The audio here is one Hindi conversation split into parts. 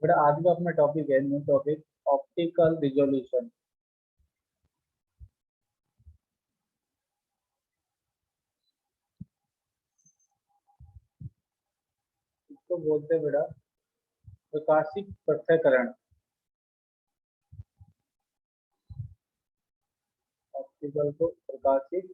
बेटा आज का अपना टॉपिक है, न्यू टॉपिक, ऑप्टिकल रिजोल्यूशन। इसको बोलते हैं बेटा प्रकाशिक पृथक्करण। ऑप्टिकल को प्रकाशिक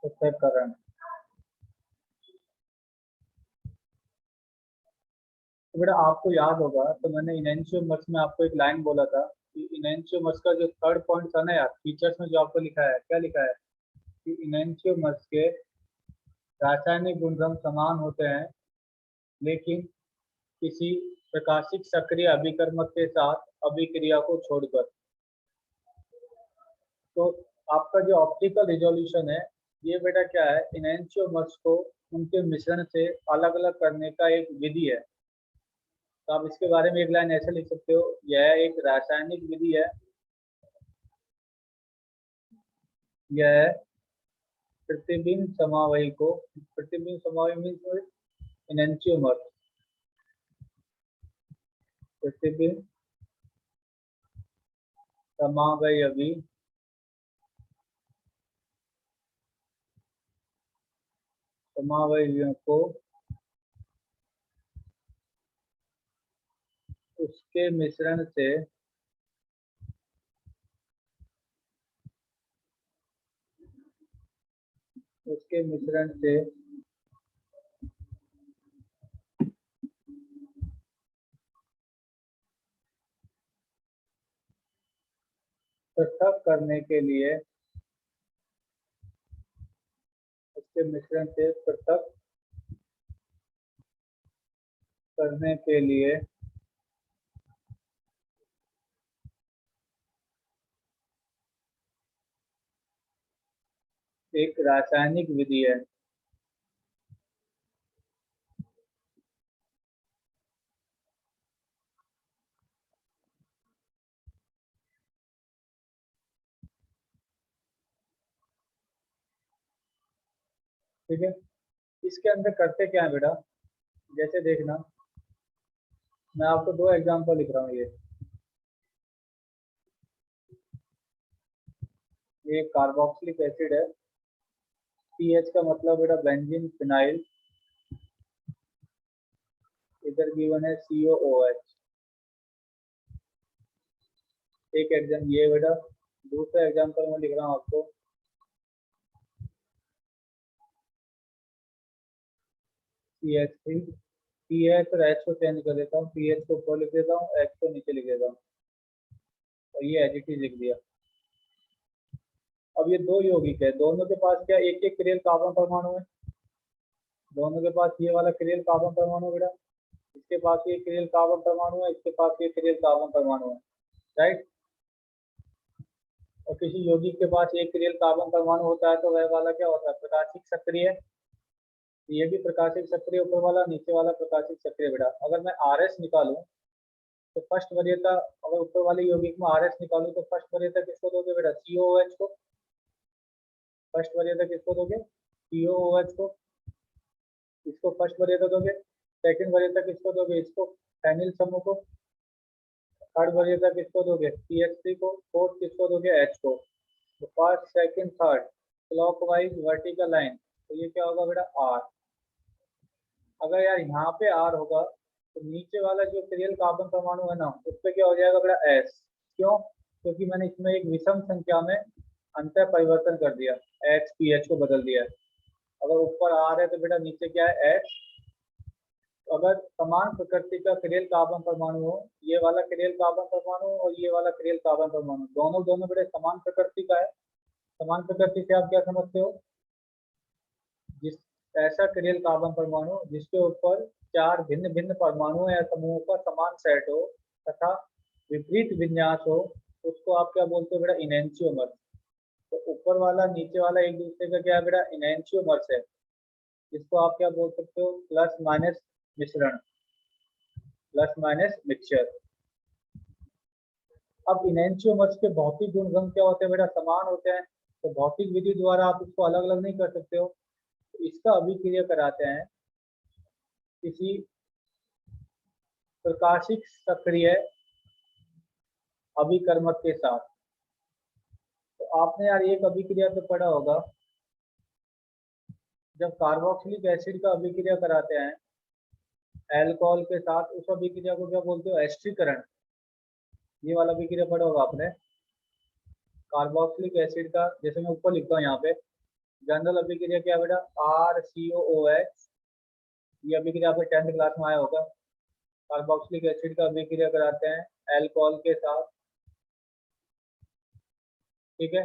पृथक्करण। तो बेटा आपको याद होगा, तो मैंने इनएंशियोमर्स में आपको एक लाइन बोला था कि इनएंशियोमर्स का जो थर्ड पॉइंट था ना यार, फीचर्स में जो आपको लिखा है, क्या लिखा है कि इनएंशियोमर्स के रासायनिक गुणधर्म समान होते हैं, लेकिन किसी प्रकाशिक सक्रिय अभिकर्मक के साथ अभिक्रिया को छोड़कर। तो आपका जो ऑप्टिकल रिजोल्यूशन है, ये बेटा क्या है, इनएंशियोमर्स को उनके मिश्रण से अलग अलग करने का एक विधि है। तो आप इसके बारे में एक लाइन ऐसे लिख सकते हो, यह एक रासायनिक विधि है, यह प्रतिबिंब समावयी को, प्रतिबिंब समावयी मीन्स इनएंशियोमर, प्रतिबिंब समावयवी समावयवियों को उसके मिश्रण से पृथक करने के लिए, उसके मिश्रण से पृथक करने के लिए एक रासायनिक विधि है। ठीक है, इसके अंदर करते क्या है बेटा, जैसे देखना, मैं आपको दो एग्जांपल लिख रहा हूँ। ये कार्बोक्सिलिक एसिड है, पीएच का मतलब बेटा बेंजीन फिनाइल, इधर गिवन है COOH। एक एग्जाम ये बेटा, दूसरा एग्जांपल मैं लिख रहा हूँ आपको, CH3, पीएच और एच को चेंज कर देता हूँ, पीएच को ऊपर लिख देता हूँ, एच को नीचे लिख देता हूँ, और ये एच लिख दिया। अब ये दो यौगिक है, दोनों के पास क्या एक एक क्रियल कार्बन परमाणु है, दोनों के पास ये वाला क्रियल कार्बन परमाणु बेटा, इसके पास ये क्रियल कार्बन परमाणु है, इसके पास ये क्रियल कार्बन परमाणु है, राइट। और किसी यौगिक के पास एक क्रियल कार्बन परमाणु होता है तो वह वाला क्या होता है, प्रकाशिक सक्रिय। ये भी प्रकाशिक सक्रिय ऊपर वाला, नीचे वाला प्रकाशिक सक्रिय बेटा। अगर मैं RS निकालूं तो फर्स्ट वरीयता, अगर ऊपर वाले यौगिक में RS निकालूं तो फर्स्ट वरीयता किसको दोगे बेटा, COOH को। फर्स्ट वरीयता किसको दोगे, COOH को। इसको फर्स्ट वरीयता दोगे, सेकंड वरीयता किसको दोगे, इसको, फेनिल समूह को। थर्ड वरीयता किसको दोगे, CH3 को। फोर्थ किसको दोगे, H को। तो first second third clockwise vertical line, तो ये क्या होगा बेटा, R। अगर यार यहाँ पे R होगा तो नीचे वाला जो क्रियल कार्बन परमाणु है ना, उस पर क्या हो जाएगा बेटा, S। क्यों, क्योंकि मैंने इसमें एक विषम संख्या में अंतर परिवर्तन कर दिया, H PH को बदल दिया। अगर ऊपर R है तो बेटा नीचे क्या है, H। अगर समान प्रकृति का क्रियल कार्बन परमाणु हो, ये वाला क्रियल कार्बन परमाणु और ये वाला क्रियल कार्बन परमाणु, दोनों दोनों बेटा समान प्रकृति का है। समान प्रकृति से आप क्या समझते हो, जिस ऐसा क्रियल कार्बन परमाणु जिसके ऊपर चार भिन्न भिन्न परमाणुओं या समूहों का समान सेट हो तथा विपरीत विन्यास हो, उसको आप क्या बोलते हो बेटा, इनएंशियोमर्स। तो ऊपर वाला नीचे वाला एक दूसरे का क्या है बेटा, इनएंशियोमर्स है, जिसको आप क्या बोल सकते हो, प्लस माइनस मिश्रण, प्लस माइनस मिक्सचर। अब इनएंशियोमर्स के भौतिक गुणधर्म क्या होते हैं बेटा, समान होते हैं। तो भौतिक विधि द्वारा आप इसको अलग अलग नहीं कर सकते हो, तो इसका अभिक्रिया कराते हैं किसी प्रकाशिक सक्रिय अभिकर्मक के साथ। तो आपने यार एक अभिक्रिया तो पढ़ा होगा, जब कार्बोक्सिलिक एसिड का अभिक्रिया कराते हैं अल्कोहल के साथ, उस अभिक्रिया को क्या बोलते हो, एस्टरीकरण। ये वाला अभिक्रिया पढ़ा होगा आपने, कार्बोक्सिलिक एसिड का, जैसे मैं ऊपर लिखता हूँ यहाँ पे, जनरल अभिक्रिया क्या बेटा, RCOOH। ये अभिक्रिया आपके 10th क्लास में आया होगा। कार्बोक्सिलिक एसिड का अभिक्रिया कराते हैं अल्कोहल के साथ, ठीक है,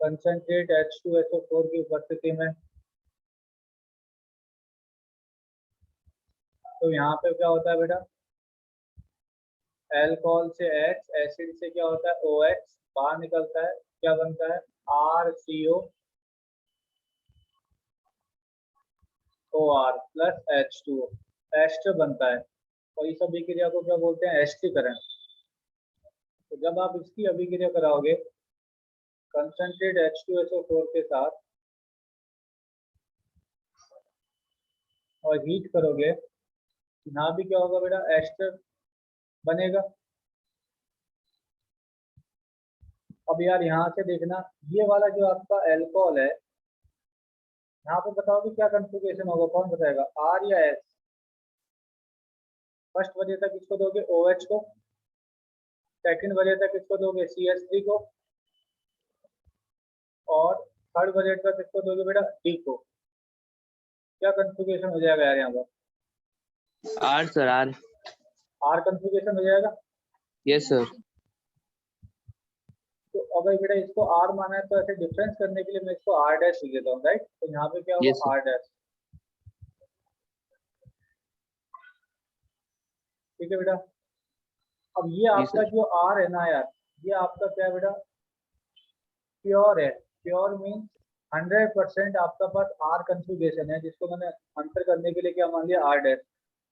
कंसंट्रेट H2SO4 की उपस्थिति में। तो यहाँ पे क्या होता है बेटा, अल्कोहल से H, एसिड से क्या होता है OH, बाहर निकलता है, क्या बनता है RCOOR प्लस H2O, एस्टर बनता है। और इस अभिक्रिया को क्या बोलते हैं, एस्टरीकरण। तो जब आप इसकी अभिक्रिया कराओगे कंसंट्रेट H2SO4 के साथ और हीट करोगे, यहाँ भी क्या होगा बेटा, एस्टर बनेगा। अब यार यहाँ से देखना, ये वाला जो आपका अल्कोहल है, यहाँ पे बताओ कि क्या कॉन्फ़िगरेशन होगा, कौन बताएगा, R या S। फर्स्ट वजह तक इसको दोगे OH को, सेकंड वजह तक इसको दोगे CH3 को, और थर्ड वजह तक इसको दोगे बेटा D को। क्या कॉन्फ़िगरेशन हो जाएगा यार यहाँ पर, R सर, R कॉन्फ़िगरेशन हो जाएगा। Yes sir. तो अगर बेटा इसको R माना है, तो ऐसे डिफरेंस करने के लिए मैं इसको R डैश लिख देता हूँ, राइट। तो यहाँ पे क्या होगा, Yes, sir. R डैश, ठीक है बेटा। अब ये आपका जो R है ना यार, ये आपका क्या है बेटा, प्योर है। प्योर मीन्स 100% आपका पास R कॉन्फ़िगरेशन है, जिसको मैंने आंसर करने के लिए क्या मान लिया, R डैश।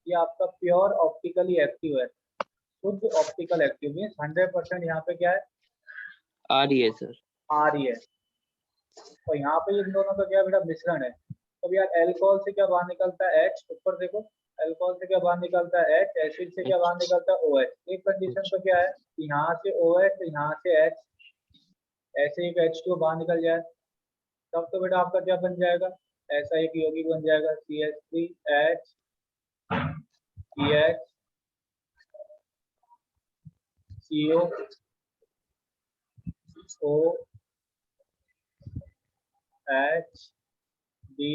ये आपका प्योर ऑप्टिकली एक्टिव है, शुद्ध ऑप्टिकल एक्टिव मीन्स 100% यहाँ पे क्या है, R ही है सर। R ही है। और यहाँ पे इन दोनों का क्या बेटा, मिश्रण है। तो यार अल्कोहल से क्या बाहर निकलता है, H, ऊपर देखो, अल्कोहल से क्या बाहर निकलता है H, एसिड से क्या बाहर निकलता है OH। एक कंडीशन तो क्या है, यहाँ से OH, यहाँ से H, ऐसे एक H2 बाहर निकल जाए, तब तो बेटा आपका क्या बन जाएगा, ऐसा एक यौगिक बन जाएगा CH3H CH CO O H D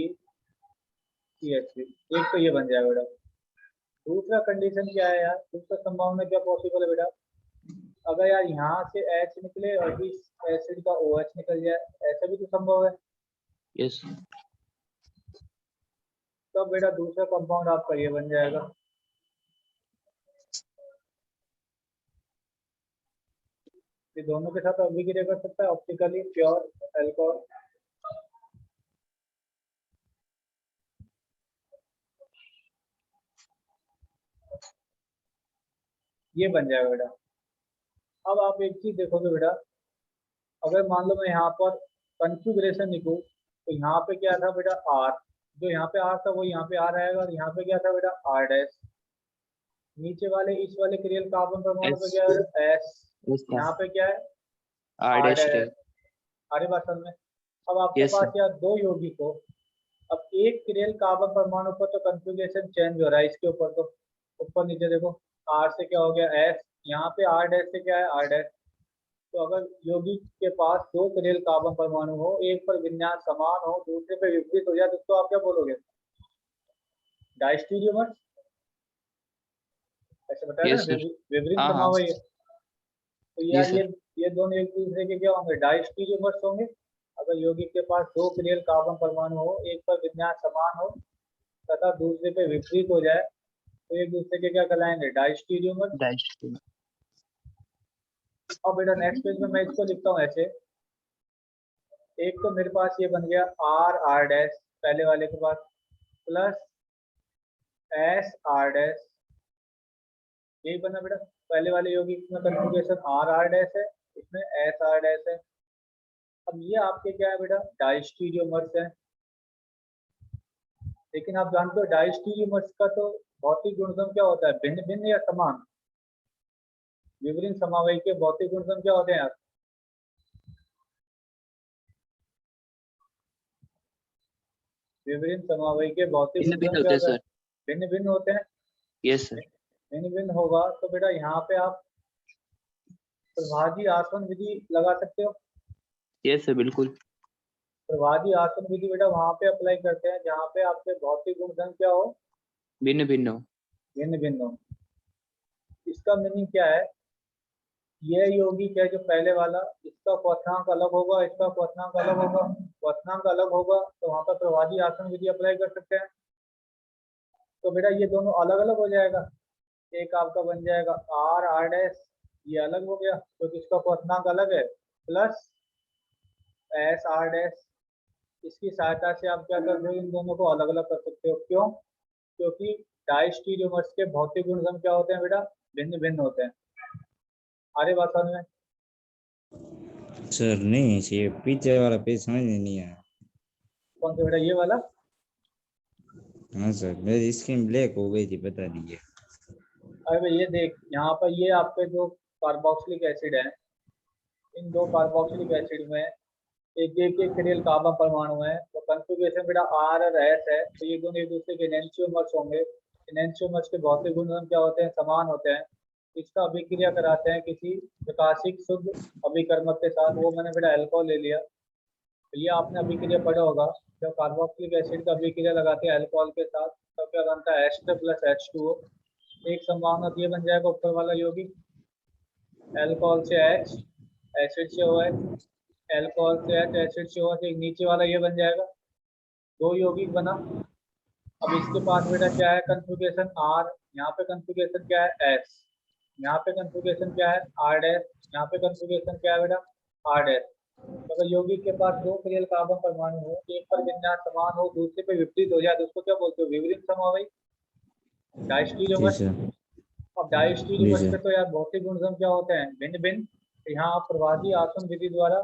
CH3। एक तो ये बन जाएगा बेटा। दूसरा कंडीशन क्या है यार, दूसरा संभावना क्या पॉसिबल है बेटा, अगर यार यहाँ से H निकले और इस एसिड का OH निकल जाए, ऐसा भी तो संभव है। यस। तब बेटा दूसरा कंपाउंड आपका ये बन जाएगा। ये दोनों के साथ अभिक्रिया कर सकता है ऑप्टिकली प्योर अल्कोहल। ये बन जाएगा बेटा। अब आप एक चीज देखोगे बेटा, अगर मान लो मैं यहाँ पर कॉन्फ़िगरेशन लिखूं, तो यहाँ पे क्या था बेटा R, जो यहाँ पे R था वो यहाँ पे R आएगा, और यहाँ पे क्या था बेटा R डैश। नीचे वाले इस वाले क्रियल कार्बन परमाणु पे क्या है S, यहाँ पे क्या है R R डैश डैश। अरे बात समझ में। अब आपके Yes, पास sir. यार दो यौगिक हो, अब एक क्रियल कार्बन परमाणु पर तो कॉन्फ़िगरेशन चेंज हो रहा है, इसके ऊपर तो ऊपर नीचे देखो, R से क्या हो गया S, यहाँ पे R डैश से क्या है R डैश। तो अगर यौगिक के पास दो क्रियल कार्बन परमाणु हो, एक पर विन्यास समान हो, दूसरे पे विपरीत हो जाए, तो उसको आप क्या बोलोगे, डायस्टीरियोमर। ऐसे बताया Yes, ना, sir. विपरीत हाँ हाँ। समभाव है ये। तो जी यार सर। ये दोनों एक दूसरे के क्या होंगे, डायस्टीरियोमर्स होंगे। अगर यौगिक के पास दो क्रियल कार्बन परमाणु हो, एक पर विन्यास समान हो तथा दूसरे पे विपरीत हो जाए, तो एक दूसरे के क्या कहलाएंगे, डायस्टीरियोमर। डाइस्टीरियम। अब बेटा नेक्स्ट पेज में मैं इसको लिखता हूँ ऐसे, एक तो मेरे पास ये बन गया R डैश पहले वाले के पास, प्लस S R डैश, यही बना बेटा। पहले वाले यौगिक में कॉन्फ़िगरेशन R डैश है, इसमें S R डैश है। अब ये आपके क्या है बेटा, डायस्टीरियोमर्स है। लेकिन आप जानते हो डायस्टीरियोमर्स का तो भौतिक गुणधर्म क्या होता है, भिन्न भिन्न या समान? विभिन्न समवायी के भौतिक गुणधर्म क्या होते हैं यार? विभिन्न समवायी के भौतिक भिन्न भिन्न गुणधर्म क्या होते हैं होता है? सर। भिन्न भिन्न होते हैं। Yes sir. भिन्न भिन्न होगा तो बेटा यहाँ पे आप प्रभावी आसवन विधि लगा सकते हो। यस सर बिल्कुल। प्रभावी आसवन विधि बेटा वहां पे अप्लाई करते हैं जहाँ पे आपके भौतिक गुणधर्म क्या हो, भिन्न भिन्न हो। भिन्न भिन्न हो। इसका मीनिंग क्या है, ये यौगिक है जो पहले वाला, इसका क्वथनांक अलग होगा, इसका क्वथनांक अलग होगा। क्वथनांक अलग होगा तो वहां पर प्रभावी आसवन विधि अप्लाई कर सकते हैं। तो बेटा ये दोनों अलग अलग हो जाएगा। एक आपका बन जाएगा आर आर डैश, ये अलग हो गया क्योंकि इसका क्वथनांक अलग है, प्लस एस आर डैश। इसकी सहायता से आप क्या कर रहे हो, इन दोनों को अलग अलग कर सकते हो। क्यों? क्योंकि डायस्टीरियोमर्स के भौतिक गुणधर्म क्या होते हैं बेटा, भिन्न भिन्न होते हैं। आरे बात समझ में? सर नहीं, ये पीछे वाला पेज समझ में नहीं आया। कौन सा बेटा, ये वाला? हाँ सर, मेरी स्क्रीन ब्लैक हो गई थी, बता दीजिए। अरे भाई ये देख, यहाँ पर ये आपके जो कार्बोक्सिलिक एसिड है, इन दो कार्बोक्सिलिक एसिड में एक एक क्रियल कार्बन परमाणु है, तो कॉन्फ़िगरेशन बेटा आर और एस है, तो ये दोनों एक दूसरे के एनेंटियोमर्स होंगे। एनेंटियोमर्स के भौतिक गुणधर्म क्या होते हैं, समान होते हैं। इसका अभिक्रिया कराते हैं किसी प्रकाशिक शुद्ध अभिकर्मक के साथ, वो मैंने बेटा अल्कोहल ले लिया। तो ये आपने अभिक्रिया पढ़ा होगा, जब कार्बोक्सिलिक एसिड का अभिक्रिया लगाते हैं अल्कोहल के साथ तो क्या बनता है, एस्टर प्लस H2O। एक संभावना तो ये बन जाएगा ऊपर वाला यौगिक, अल्कोहल से H, एसिड से OH, अल्कोहल से H, एसिड से OH। एक नीचे वाला ये बन जाएगा, दो यौगिक बना। अब इसके पास बेटा क्या है, कॉन्फ़िगरेशन R, यहाँ पे कॉन्फ़िगरेशन क्या है S, यहाँ पे कॉन्फ़िगरेशन क्या है R डैश, यहाँ पे कॉन्फ़िगरेशन क्या है बेटा R डैश। तो अगर यौगिक के पास दो क्रियल कार्बन परमाणु हो, एक पर विन्यास समान हो, दूसरे पे विपरीत हो जाए तो उसको क्या बोलते हो, विपरीत समवायी, जी डायस्टीरियोमर्स। सर। अब जी डायस्टीरियोमर्स सर। पे तो यार भौतिक गुणधर्म क्या होते हैं, भिन्न भिन्न। तो यहाँ आप प्रभावी आसवन विधि द्वारा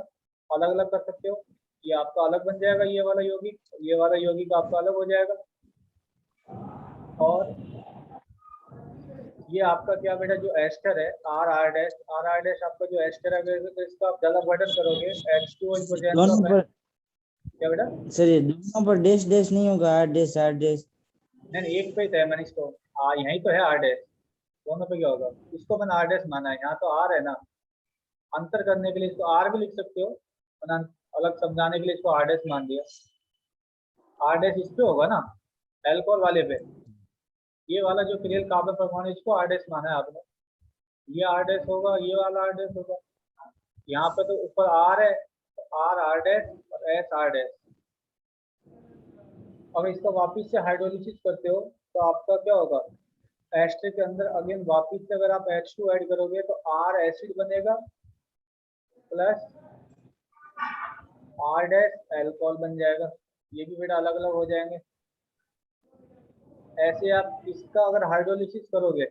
अलग अलग कर सकते हो। ये आपका अलग बन जाएगा, ये वाला यौगिक, ये वाला यौगिक आपका अलग हो जाएगा। और ये आपका क्या बेटा, जो एस्टर है R R dash, R R dash आपका जो एस्टर है, अगर तो इसका आप ज्यादा वर्णन करोगे H2O इन प्रेजेंस दोनों ऑफ, पर क्या बेटा? सर, ये दोनों पर डैश डैश नहीं होगा, आर डैश आर डैश? नहीं नहीं, एक पे ही तो है, मैंने इसको यहीं तो है आर डैश, दोनों पे क्या होगा, इसको मैंने आर डैश माना है, यहाँ तो आर है ना। अंतर करने के लिए इसको आर भी लिख सकते हो, वरना अलग समझाने के लिए इसको आर डैश मान दिया। आर डैश इस पे होगा ना, एल्कोहल वाले पे। ये वाला जो क्रियल कार्बन परमाणु, इसको आर डैश माना है आपने, ये आर डैश होगा, ये वाला आर डैश होगा। यहाँ पे तो ऊपर आर है, तो आर आर डैश और एस आर डैश। अगर इसका वापिस से हाइड्रोलिसिस करते हो तो आपका क्या होगा, एस्टर के अंदर अगेन वापिस से अगर आप H2 ऐड करोगे तो R एसिड बनेगा, प्लस R डैश अल्कोहल बन जाएगा। ये भी बेटा अलग अलग हो जाएंगे। ऐसे आप इसका अगर हाइड्रोलिसिस करोगे,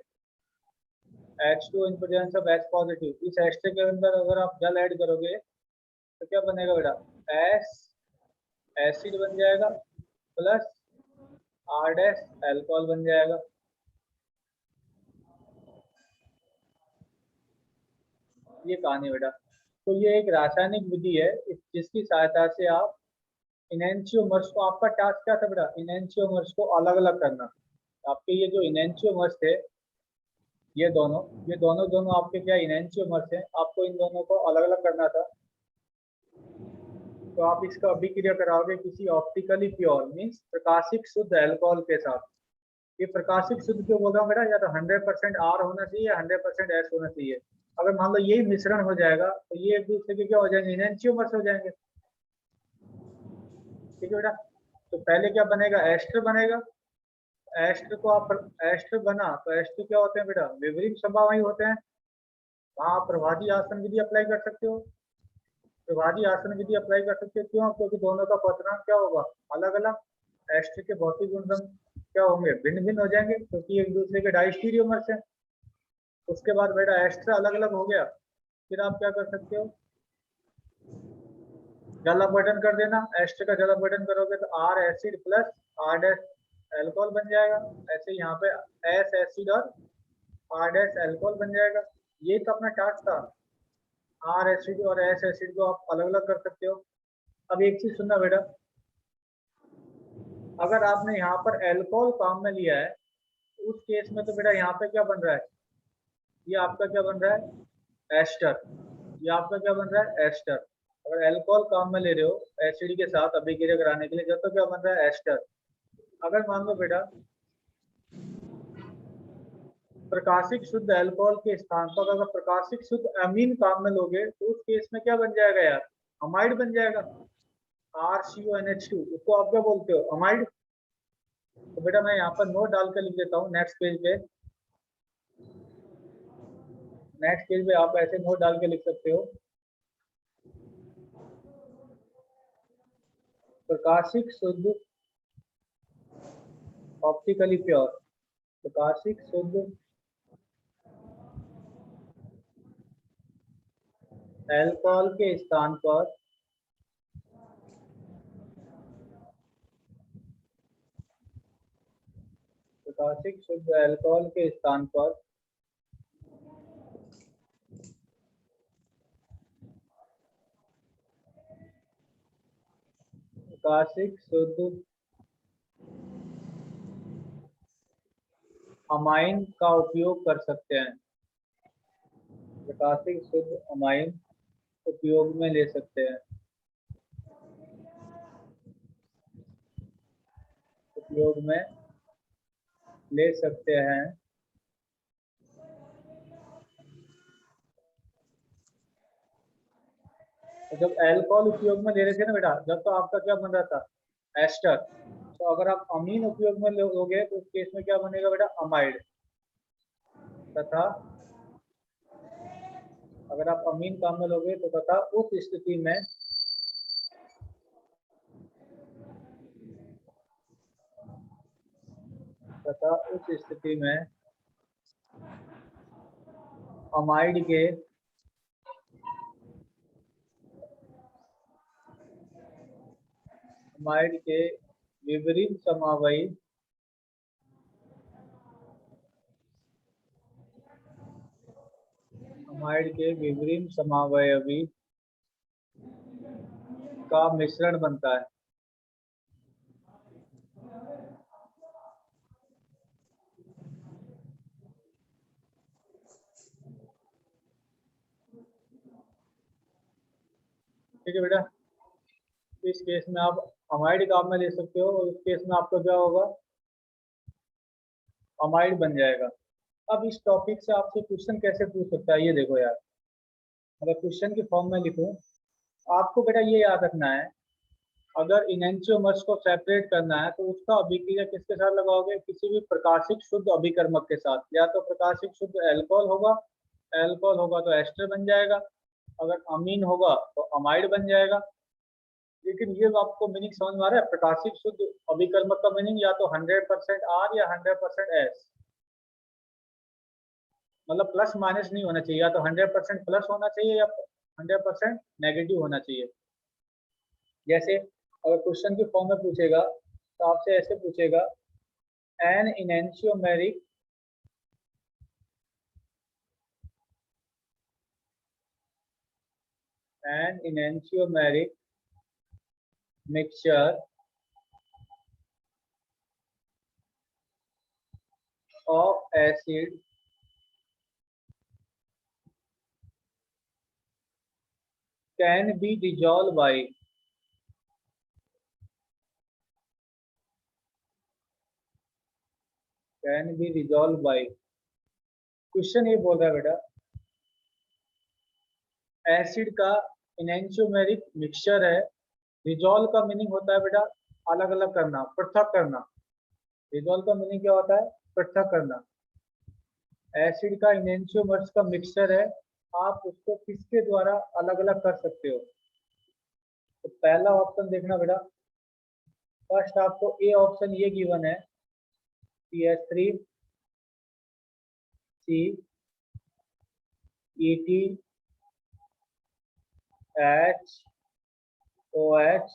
H2 in presence of H positive, इस एस्टर के अंदर अगर आप जल ऐड करोगे तो क्या बनेगा बेटा, S एसिड बन जाएगा, प्लस R डैश अल्कोहल बन जाएगा। ये कहानी बेटा। तो ये एक रासायनिक विधि है जिसकी सहायता से आप इनएंशियोमर्स को, आपका टास्क क्या था बेटा, इनएंशियोमर्स को अलग अलग करना। आपके ये जो इनएंशियोमर्स थे, ये दोनों आपके क्या इनएंशियोमर्स हैं, आपको इन दोनों को अलग अलग करना था। तो आप इसका अभिक्रिया कराओगे किसी ऑप्टिकली प्योर मीन्स प्रकाशिक शुद्ध अल्कोहल के साथ। ये प्रकाशिक शुद्ध क्यों बोल रहा हूँ बेटा, या तो 100% R होना चाहिए या 100% S होना चाहिए। अगर मान लो यही मिश्रण हो जाएगा तो ये एक दूसरे के क्या हो जाएंगे, इनएंशियोमर्स हो जाएंगे। ठीक है बेटा। तो पहले क्या बनेगा, एस्टर बनेगा। एस्टर को आप, एस्टर बना तो एस्टर क्या होते हैं बेटा, विपरीत समवायी होते हैं। वहाँ आप प्रभावी आसवन विधि अप्लाई कर सकते हो, प्रभावी आसवन विधि अप्लाई कर सकते हो। क्यों? क्योंकि दोनों का क्वथनांक क्या होगा, अलग अलग। एस्टर के भौतिक गुणधर्म क्या होंगे, भिन्न भिन्न हो जाएंगे क्योंकि एक दूसरे के डायस्टीरियोमर्स हैं। उसके बाद बेटा एस्टर अलग अलग हो गया, फिर आप क्या कर सकते हो, जल अपघटन कर देना, एस्टर का जल अपघटन करोगे तो R acid plus R dash alcohol बन जाएगा। ऐसे यहाँ पे एस एसिड और आर डैश एल्कोहल बन जाएगा। ये तो अपना टास्क था, आर एसिड और एस एसिड को आप अलग अलग कर सकते हो। अब एक चीज सुनना बेटा, अगर आपने यहाँ पर एल्कोहल काम में लिया है, उस केस में तो बेटा यहाँ पे क्या बन रहा है, ये आपका क्या बन रहा है, एस्टर। ये आपका क्या बन रहा है, एस्टर। अगर एल्कोहल काम में ले रहे हो एसिड के साथ अभिक्रिया कराने के लिए, जब तो क्या बन रहा है, एस्टर। अगर मान लो बेटा प्रकाशिक शुद्ध अल्कोहल के स्थान पर अगर प्रकाशिक शुद्ध अमीन काम में लोगे तो उस केस में क्या बन जाएगा यार, अमाइड बन जाएगा, RCONH2। उसको आप क्या बोलते हो, अमाइड। तो बेटा मैं यहाँ पर नोट डाल कर लिख देता हूँ नेक्स्ट पेज पे। नेक्स्ट पेज पे आप ऐसे नोट डाल के लिख सकते हो, प्रकाशिक शुद्ध ऑप्टिकली प्योर, प्रकाशिक शुद्ध अल्कोहल के स्थान पर प्रकाशिक शुद्ध अल्कोहल के स्थान पर प्रकाशिक शुद्ध अमाइन का उपयोग कर सकते हैं, प्रकाशिक शुद्ध अमाइन उपयोग में ले सकते हैं, उपयोग में ले सकते हैं। तो जब अल्कोहल उपयोग में ले रहे थे ना बेटा, जब तो आपका क्या बन रहा था, एस्टर। तो अगर आप अमीन उपयोग में लोगे तो उस केस में क्या बनेगा बेटा, अमाइड। तथा अगर आप अमीन काम में लोगे तो तथा उस स्थिति में अमाइड के विपरीत समावयी अमाइड के विपरीत समावयवी का मिश्रण बनता है। ठीक है बेटा, इस केस में आप अमाइड काम में ले सकते हो और इस केस में आपका क्या होगा, अमाइड बन जाएगा। अब इस टॉपिक से आपसे क्वेश्चन कैसे पूछ सकता है, ये देखो यार, अगर क्वेश्चन के फॉर्म में लिखूं, आपको बेटा ये याद रखना है, अगर इनएंशियोमर्स को सेपरेट करना है तो उसका अभिक्रिया किसके साथ लगाओगे, किसी भी प्रकाशिक शुद्ध अभिकर्मक के साथ। या तो प्रकाशिक शुद्ध अल्कोहल होगा, अल्कोहल होगा तो एस्टर बन जाएगा, अगर अमीन होगा तो अमाइड बन जाएगा। लेकिन ये आपको मीनिंग समझ में आ रहा है, प्रकाशिक शुद्ध अभिकर्मक का मीनिंग या तो 100% आर या 100% एस, मतलब प्लस माइनस नहीं होना चाहिए, या तो 100% प्लस होना चाहिए या 100% नेगेटिव होना चाहिए। जैसे अगर क्वेश्चन के फॉर्म में पूछेगा तो आपसे ऐसे पूछेगा, an enantiomeric mixture of acid can be dissolved by question ये बोल रहा है बेटा, एसिड का इनएंशियोमेरिक मिक्सचर है, डिजॉल्व का मीनिंग होता है बेटा अलग अलग करना, पृथक करना। डिजॉल्व का मीनिंग क्या होता है, पृथक करना। एसिड का इनएंशियोमर्स का मिक्सचर है, आप उसको किसके द्वारा अलग अलग कर सकते हो। तो पहला ऑप्शन देखना बेटा, फर्स्ट आपको ए ऑप्शन ये गिवन है, CH3 C ET H OH,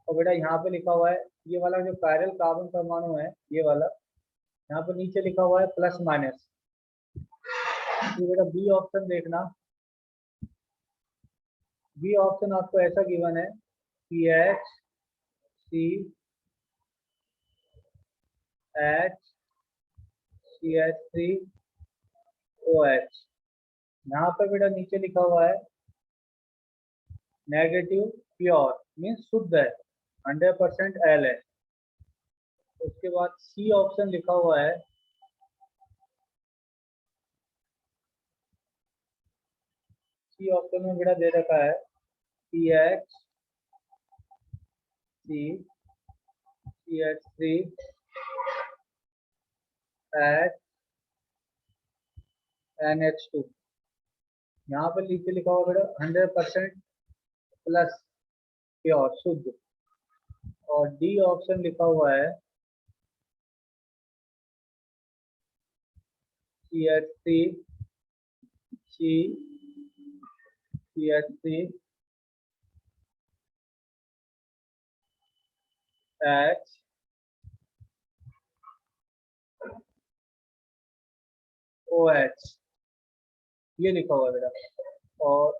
और बेटा यहाँ पे लिखा हुआ है ये वाला जो पैरेलल कार्बन परमाणु है ये वाला, यहाँ पे नीचे लिखा हुआ है प्लस माइनस। तो बेटा बी ऑप्शन देखना, बी ऑप्शन आपको ऐसा गिवन है CH CH3 OH। यहाँ पे बेटा नीचे लिखा हुआ है नेगेटिव प्योर मीन्स शुद्ध है, 100% L है। उसके बाद सी ऑप्शन लिखा हुआ है सी ऑप्शन में बेटा दे रखा है CH3 NH2। यहाँ पर नीचे लिखा हुआ बेटा 100% प्लस प्योर शुद्ध, और डी ऑप्शन लिखा हुआ है CH3 H OH, ये लिखा हुआ है बेटा। और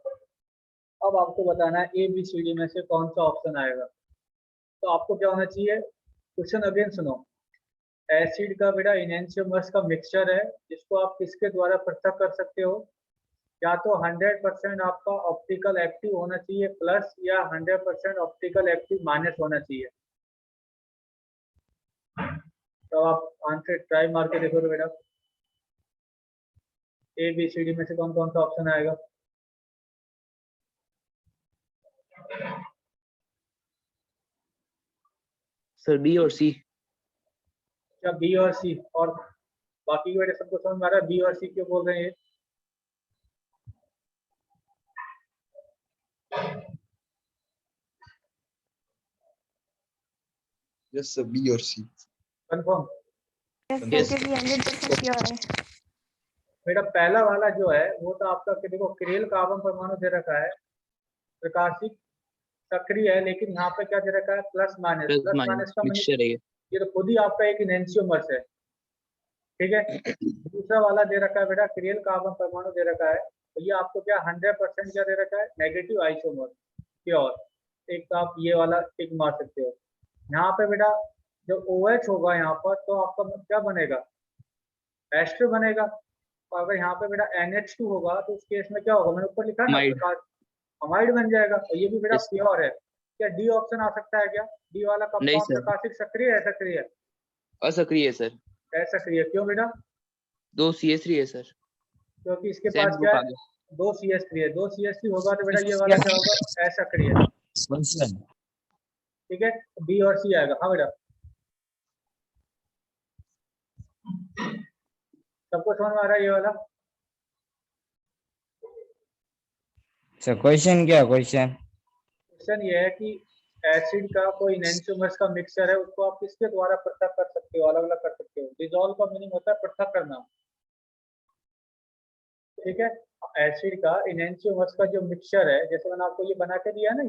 अब आपको बताना है ABCD में से कौन सा ऑप्शन आएगा। तो आपको क्या होना चाहिए, क्वेश्चन अगेन सुनो। एसिड का बेटा इनएंशियोमर्स का मिक्सचर है जिसको आप किसके द्वारा पृथक कर सकते हो, या तो 100% आपका ऑप्टिकल एक्टिव होना चाहिए प्लस, या 100% ऑप्टिकल एक्टिव माइनस होना चाहिए। तो आप आंसर ट्राई मार के देखो तो बेटा ABCD में से कौन कौन सा ऑप्शन आएगा। सर बी और सी। क्या बी और सी, और बाकी के बेटे सबको समझ में आ रहा है बी और सी क्यों बोल रहे हैं? यस सर, बी और सी कंफर्म? Yes. क्योंकि 100% प्योर है। बेटा पहला वाला जो है वो तो आपका देखो किरेल कार्बन परमाणु दे रखा है, प्रकाशिक सक्रिय है, लेकिन यहाँ पे क्या दे रखा है plus minus. Plus plus minus minus का मिक्सचर है ये। ये तो खुद ही आपका एक इनएंशियोमर्स है, ठीक है। दूसरा वाला दे रखा है बेटा किरेल कार्बन परमाणु दे रखा है, तो ये आपको क्या 100% क्या दे रखा है नेगेटिव आइसोमर प्योर। एक तो आप ये वाला टिक मार सकते हो। यहाँ पे बेटा जो OH होगा यहाँ पर तो आपका क्या बनेगा, एस्टर बनेगा। और अगर यहाँ पे बेटा NH2 होगा तो उस केस में क्या होगा, मैंने ऊपर लिखा है ना Amide. प्रकाश, अमाइड बन जाएगा। और ये भी बेटा Yes. प्योर है। क्या डी ऑप्शन आ सकता है क्या, डी वाला नहीं कंपाउंड सर। प्रकाशिक सक्रिय है सक्रिय है? असक्रिय है सर। असक्रिय क्यों बेटा? 2 CH3 है सर। क्योंकि इसके सेम पास क्या ग्रुप आ है गया। 2 CH3 है, 2 CH3 होगा तो बेटा ये वाला क्या होगा असक्रिय, ठीक है। बी और सी आएगा। हाँ बेटा सबको समझ में आ रहा है ये वाला? सर क्वेश्चन क्या, क्वेश्चन ये है कि एसिड का कोई इनएंशियोमर्स का मिक्सचर है, उसको आप किसके द्वारा पृथक कर सकते हो, अलग अलग कर सकते हो। डिसॉल्व का मीनिंग होता है पृथक करना, ठीक है। एसिड का इनएंशियोमर्स का जो मिक्सचर है, जैसे मैंने आपको ये बना के दिया है ना,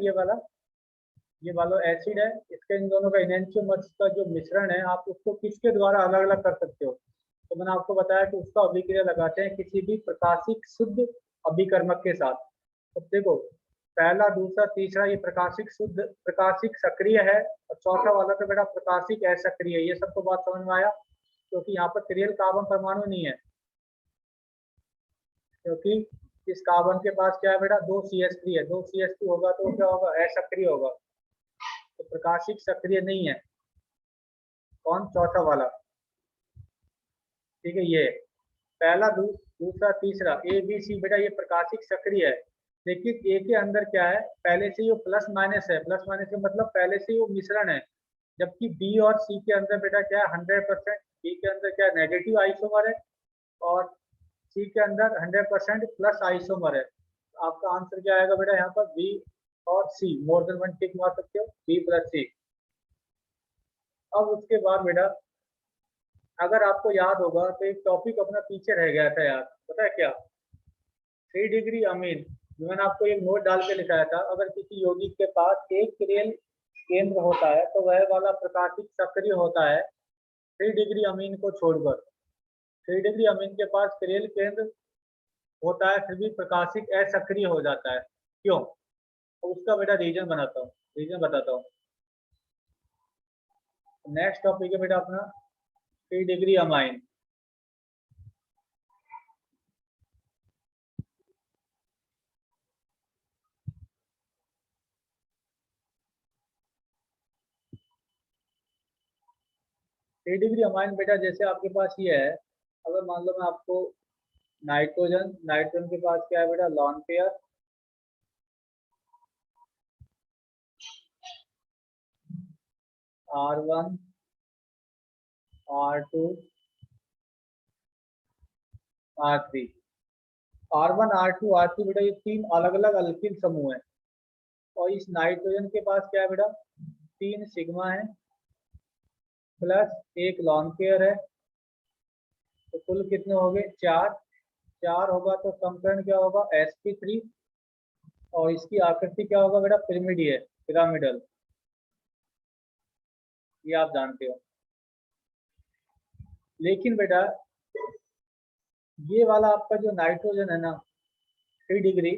ये वाला एसिड है, इसके इन दोनों का इनएंशियोमर्स का जो मिश्रण है आप उसको किसके द्वारा अलग अलग कर सकते हो। तो मैंने आपको बताया कि उसका अभिक्रिया लगाते हैं किसी भी प्रकाशिक शुद्ध अभिकर्मक के साथ। तो देखो पहला दूसरा तीसरा ये प्रकाशिक शुद्ध प्रकाशिक सक्रिय है, और चौथा वाला तो बेटा प्रकाशिक असक्रिय। ये सबको बात समझ में आया? क्योंकि यहाँ पर किरेल कार्बन परमाणु नहीं है, क्योंकि इस कार्बन के पास क्या है बेटा 2 CH3 है, 2 CH3 होगा तो क्या होगा असक्रिय होगा, तो प्रकाशिक सक्रिय नहीं है। कौन? चौथा वाला, ठीक है। ये पहला दूसरा तीसरा ABC बेटा ये प्रकाशिक सक्रिय है, लेकिन ए के अंदर क्या है पहले से वो प्लस माइनस है, प्लस माइनस का मतलब पहले से वो मिश्रण है। जबकि बी और सी के अंदर बेटा क्या है 100%, बी के अंदर क्या नेगेटिव आइसोमर है और सी के अंदर 100% प्लस आइसोमर है। आपका आंसर क्या आएगा बेटा यहाँ पर बी और सी, मोर देन वन टिक मार सकते हो, बी प्लस सी। अब उसके बाद बेटा अगर आपको याद होगा तो एक टॉपिक अपना पीछे रह गया था यार, पता है क्या? 3 डिग्री अमीन जो मैंने आपको एक नोट डाल के लिखाया था, अगर किसी यौगिक के पास एक किरेल केंद्र होता है तो वह वाला प्रकाशिक सक्रिय होता है 3 डिग्री अमीन को छोड़कर। 3 डिग्री अमीन के पास किरेल केंद्र होता है फिर भी प्रकाशिक असक्रिय हो जाता है, क्यों? तो उसका बेटा रीजन बताता हूँ। नेक्स्ट टॉपिक है बेटा अपना 3 degree amine. Three degree amine बेटा जैसे आपके पास ये है, अगर मान लो मैं आपको नाइट्रोजन के पास क्या है बेटा, lone pair, R1 R2 R3। R1 R2 R3 बेटा ये 3 अलग अलग अल्किल समूह हैं, और इस नाइट्रोजन के पास क्या है बेटा, 3 सिग्मा है प्लस 1 लॉन पेयर है, तो कुल कितने हो गए, 4 होगा तो समीकरण क्या होगा, sp3, और इसकी आकृति क्या होगा बेटा, पिरामिडल, ये आप जानते हो। लेकिन बेटा ये वाला आपका जो नाइट्रोजन है ना 3 डिग्री,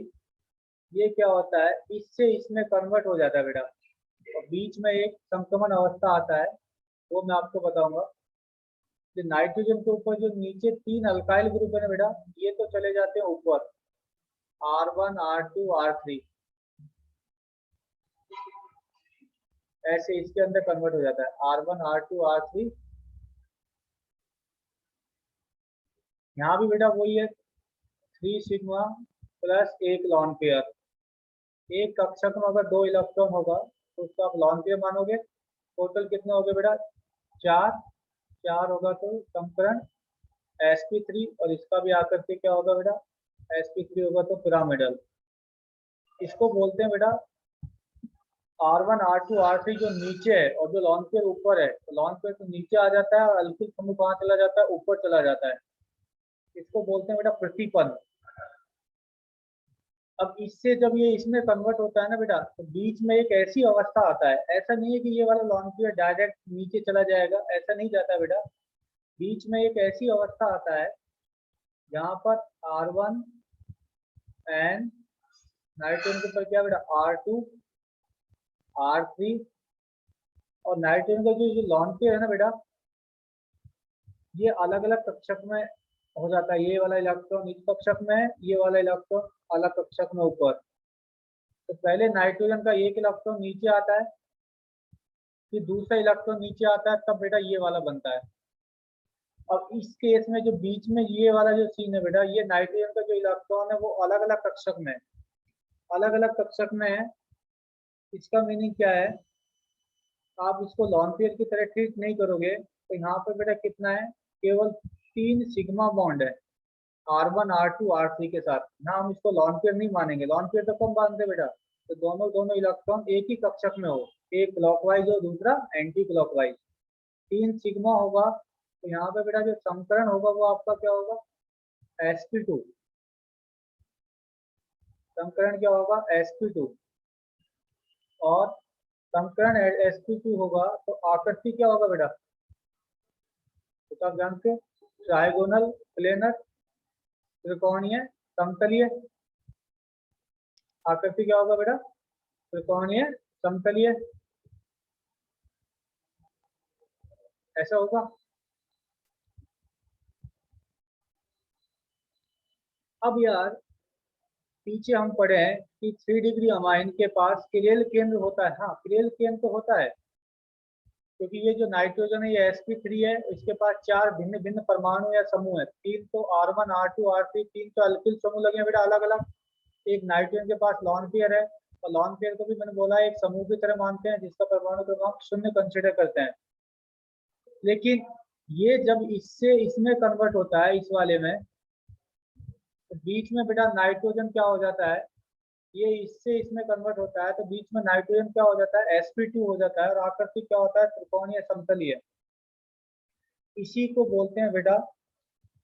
ये क्या होता है, इससे इसमें कन्वर्ट हो जाता है बेटा, और बीच में एक संक्रमण अवस्था आता है, वो मैं आपको बताऊंगा। कि नाइट्रोजन के ऊपर जो नीचे 3 अल्काइल ग्रुप है ना बेटा, ये तो चले जाते हैं ऊपर, R1 R2 R3, ऐसे इसके अंदर कन्वर्ट हो जाता है R1 R2 R3। यहाँ भी बेटा वही है, 3 सिग्मा प्लस 1 लॉन पेयर। एक कक्षक में अगर 2 इलेक्ट्रॉन होगा तो उसको आप लॉन पेयर मानोगे। टोटल कितने हो गए बेटा, 4 होगा तो समीकरण sp3, और इसका भी आकृति क्या होगा बेटा, sp3 होगा तो पिरामिडल। इसको बोलते हैं बेटा R1 R2 R3 जो नीचे है और जो लॉन पेयर ऊपर है, तो लॉन पेयर तो नीचे आ जाता है और अल्किल समूह कहाँ चला जाता है, ऊपर चला जाता है। इसको बोलते हैं बेटा प्रतिपन्न। अब इससे जब ये इसमें कन्वर्ट होता है ना बेटा, तो बीच में एक ऐसी अवस्था आता है, ऐसा नहीं है कि ये वाला लॉन पेयर डायरेक्ट नीचे चला जाएगा, ऐसा नहीं जाता है बेटा। बीच में एक ऐसी अवस्था आता है जहाँ पर R1 एंड नाइट्रोजन के ऊपर क्या बेटा, R2 R3, और नाइट्रोजन का जो लॉन पेयर है ना बेटा, ये अलग अलग कक्षक में हो जाता है। ये वाला इलेक्ट्रॉन इस कक्षक में है, ये वाला इलेक्ट्रॉन अलग कक्षक में ऊपर। तो पहले नाइट्रोजन का एक इलेक्ट्रॉन नीचे आता है, फिर दूसरा इलेक्ट्रॉन नीचे आता है, तब बेटा ये वाला बनता है। अब इस केस में जो बीच में ये वाला जो सीन है बेटा, ये नाइट्रोजन का जो इलेक्ट्रॉन है वो अलग अलग कक्षक में है, अलग अलग कक्षक में है। इसका मीनिंग क्या है, आप इसको लॉन पेयर की तरह ट्रीट नहीं करोगे, तो यहाँ पर बेटा कितना है, केवल 3 सिग्मा बॉन्ड है R1 R2 R3 के साथ। ना हम इसको लॉन पेयर नहीं मानेंगे, लॉन पेयर तो कम मानते बेटा, तो दोनों इलेक्ट्रॉन एक ही कक्षक में हो, एक क्लॉकवाइज और दूसरा एंटी क्लॉकवाइज। 3 सिग्मा होगा, तो यहाँ पे बेटा जो समीकरण होगा वो आपका क्या होगा, sp2। समीकरण क्या होगा, sp2, और समीकरण sp2 होगा तो आकृति क्या होगा बेटा, तो आप जानते हैं, ट्राइगोनल, प्लेनर, त्रिकोणीय, समतलीय। आकृति क्या होगा बेटा, त्रिकोणीय समतलीय, ऐसा होगा। अब यार पीछे हम पढ़े हैं कि 3 डिग्री अमाइन के पास किरेल केंद्र होता है। हाँ, किरेल केंद्र तो होता है, क्योंकि ये जो नाइट्रोजन है ये sp3 है, इसके पास 4 भिन्न भिन्न परमाणु या समूह है। 3 तो R1 R2 R3, 3 तो अल्किल समूह लगे हैं बेटा अलग अलग। एक नाइट्रोजन के पास लॉन पेयर है, और लॉन पेयर को भी मैंने बोला एक समूह की तरह मानते हैं जिसका परमाणु क्रमांक 0 कंसिडर करते हैं। लेकिन ये जब इससे इसमें कन्वर्ट होता है, इस वाले में, तो बीच में बेटा नाइट्रोजन क्या हो जाता है, ये इससे इसमें कन्वर्ट होता है, तो बीच में नाइट्रोजन क्या हो जाता है, sp2 हो जाता है, और आकृति क्या होता है, त्रिकोणीय समतलीय। इसी को बोलते हैं बेटा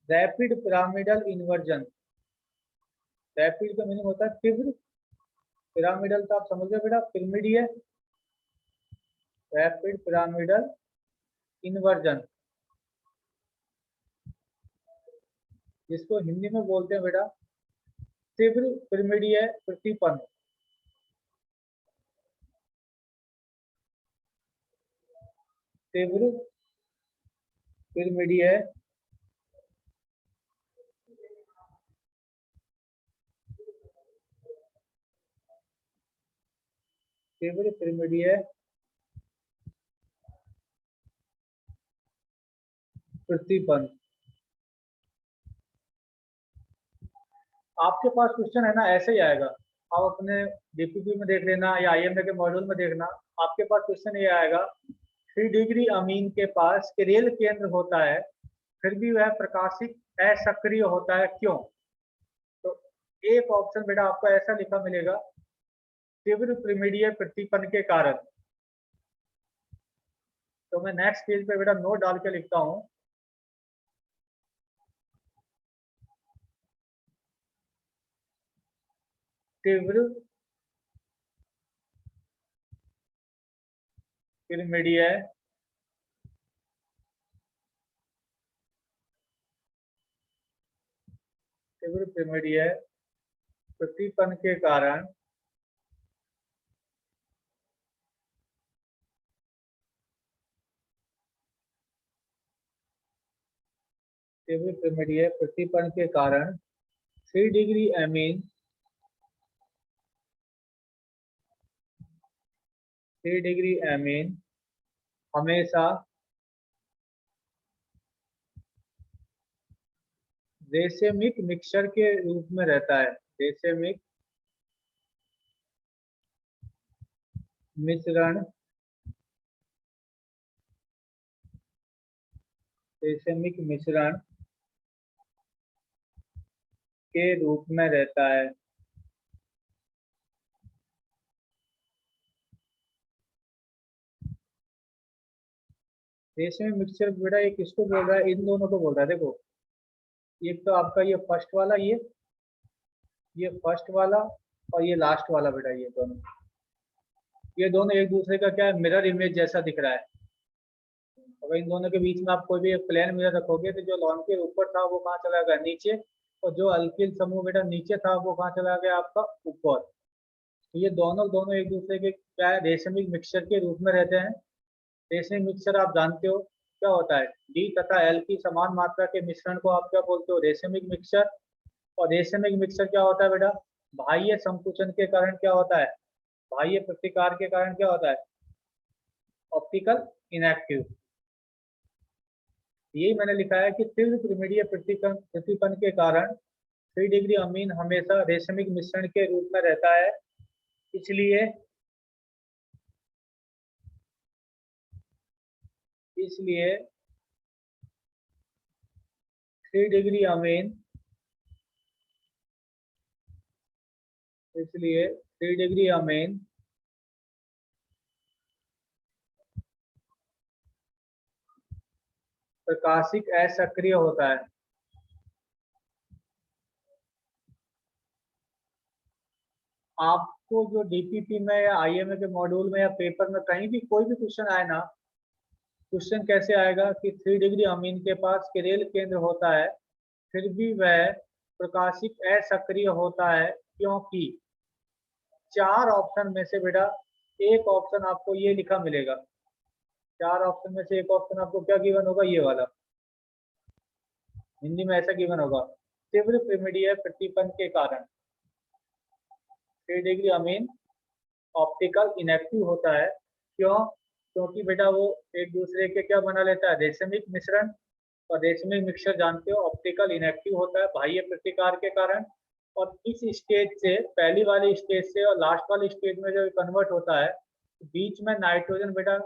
रैपिड पिरामिडल इन्वर्जन। रैपिड का मीनिंग होता है तीव्र, पिरामिडल तो आप समझ गए बेटा, पिरामिडीय, रैपिड पिरामिडल इन्वर्जन, जिसको हिंदी में बोलते हैं बेटा तीव्र पिरामिडीय प्रतिपन्न। तीव्र पिरामिडीय तीव्र पिरामिडीय प्रतिपन्न। आपके पास क्वेश्चन है ना, ऐसे ही आएगा, आप अपने डीपीपी में देख लेना या आईएमए के मॉड्यूल में देखना, आपके पास क्वेश्चन ये आएगा 3 डिग्री अमीन के पास किरेल केंद्र होता है फिर भी वह प्रकाशिक असक्रिय होता है, क्यों? तो एक ऑप्शन बेटा आपको ऐसा लिखा मिलेगा, तीव्र पिरामिडीय प्रतिपन्न के कारण। तो मैं नेक्स्ट पेज पे बेटा नोट डाल के लिखता हूँ, तीव्र पिरामिडीय तीव्र पिरामिडीय प्रतिपन्न के कारण तीव्र पिरामिडीय प्रतिपन्न के कारण 3 डिग्री अमीन 3 डिग्री अमीन हमेशा रेसेमिक मिक्सचर के रूप में रहता है, रेसेमिक मिश्रण, रेसेमिक मिश्रण के रूप में रहता है। रेशमिक मिक्सचर बेटा ये किसको बोल रहा है? इन दोनों को बोल रहा है। देखो एक तो आपका ये फर्स्ट वाला, ये फर्स्ट वाला और ये लास्ट वाला बेटा, ये दोनों एक दूसरे का क्या है, मिरर इमेज जैसा दिख रहा है। अगर इन दोनों के बीच में आप कोई भी एक प्लेन मिरर रखोगे तो जो लॉन के ऊपर था वो कहाँ चला गया? नीचे, और जो अल्किल समूह बेटा नीचे था वो कहाँ चला गया? आपका ऊपर। तो ये दोनों एक दूसरे के क्या है, रेशमिक मिक्सचर के रूप में रहते हैं। रेशमिक मिक्सचर आप जानते हो क्या होता है, डी तथा एल की समान मात्रा के मिश्रण को आप क्या बोलते हो? Racemic mixture. और रेशमिक मिक्सचर क्या होता है बेटा? बाह्य संकुचन के कारण क्या होता है? बाह्य प्रतिकार के कारण क्या होता है? Optical inactive. यही मैंने लिखा है कि तीव्र पिरामिडीय प्रतिपन्न के कारण 3 डिग्री अमीन हमेशा रेशमिक मिश्रण के रूप में रहता है, इसलिए 3 डिग्री अमीन, इसलिए 3 डिग्री अमीन प्रकाशिक असक्रिय होता है। आपको जो डीपीपी में या आईएमए के मॉड्यूल में या पेपर में कहीं भी कोई भी क्वेश्चन आए ना, क्वेश्चन कैसे आएगा कि 3 डिग्री अमीन के पास किरेल केंद्र होता है फिर भी वह प्रकाशिक असक्रिय होता है, क्योंकि 4 ऑप्शन में से बेटा एक ऑप्शन आपको ये लिखा मिलेगा। 4 ऑप्शन में से एक ऑप्शन आपको क्या गिवन होगा? ये वाला, हिंदी में ऐसा गिवन होगा, तीव्र पिरामिडीय प्रतिपन्न के कारण 3 डिग्री अमीन ऑप्टिकल इनएक्टिव होता है। क्यों? क्योंकि बेटा वो एक दूसरे के क्या बना लेता है? रेशमिक मिश्रण। और रेशमिक मिक्सचर जानते हो ऑप्टिकल इनएक्टिव होता है बाह्य प्रतिकार के कारण। और इस स्टेज से, पहली वाली स्टेज से और लास्ट वाली स्टेज में जब कन्वर्ट होता है, बीच में नाइट्रोजन बेटा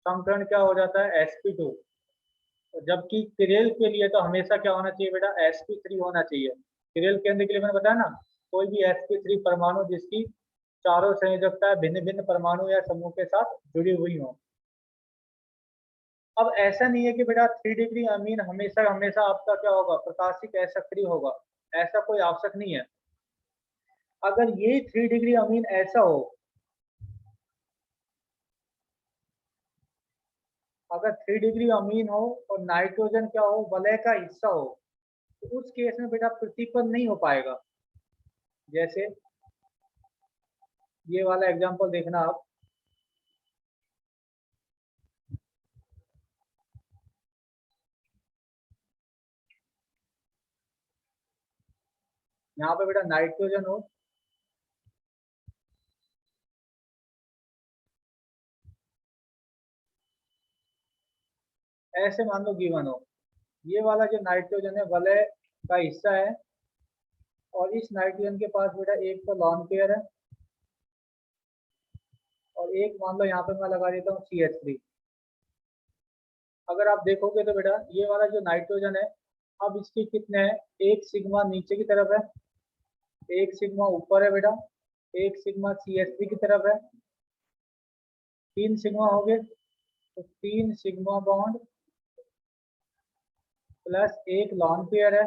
संकरण क्या हो जाता है? sp2। जबकि किरेल के लिए तो हमेशा क्या होना चाहिए बेटा? sp3 होना चाहिए। किरेल केंद्र के लिए मैंने बताया ना, कोई भी sp3 परमाणु जिसकी चारों संयोजकता भिन्न भिन्न परमाणु या समूह के साथ जुड़ी हुई हो। अब ऐसा नहीं है कि बेटा 3 डिग्री अमीन हमेशा हमेशा आपका क्या होगा? प्रकाशिक असक्रिय होगा, ऐसा कोई आवश्यक नहीं है। अगर ये 3 डिग्री अमीन ऐसा हो, अगर 3 डिग्री अमीन हो और नाइट्रोजन क्या हो, वलय का हिस्सा हो, तो उस केस में बेटा प्रतिपन्न नहीं हो पाएगा। जैसे ये वाला एग्जांपल देखना आप, यहाँ पे बेटा नाइट्रोजन हो, ऐसे मान लो गिवन हो, ये वाला जो नाइट्रोजन है वलय का हिस्सा है, और इस नाइट्रोजन के पास बेटा एक तो लॉन पेयर है और एक मान लो यहाँ पे मैं लगा देता हूँ CH3। अगर आप देखोगे तो बेटा ये वाला जो नाइट्रोजन है, अब इसके कितने हैं, एक सिग्मा नीचे की तरफ है, एक सिग्मा ऊपर है बेटा, एक सिग्मा CH3 की तरफ है, 3 सिग्मा हो गए, तो 3 सिग्मा बॉन्ड प्लस एक लॉन पेयर है,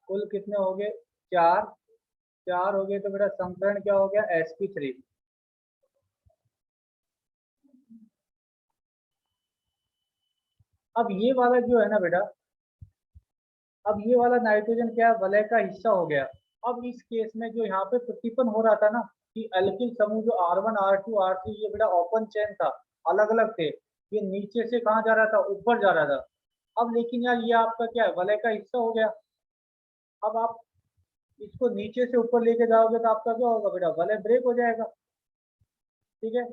कुल कितने हो गए, 4। 4 हो गए तो बेटा संकरण क्या हो गया, sp3। अब ये वाला जो है ना बेटा, अब ये वाला नाइट्रोजन क्या है, वलय का हिस्सा हो गया। अब इस केस में जो यहाँ पे प्रतिपन्न हो रहा था ना, कि अल्किल समूह जो R1 R2 R3 ये बेटा ओपन चेन था, अलग अलग थे, ये नीचे से कहाँ जा रहा था, ऊपर जा रहा था। अब लेकिन यार ये आपका क्या है, वलय का हिस्सा हो गया। अब आप इसको नीचे से ऊपर लेके जाओगे तो आपका क्या होगा बेटा, वलय ब्रेक हो जाएगा। ठीक है,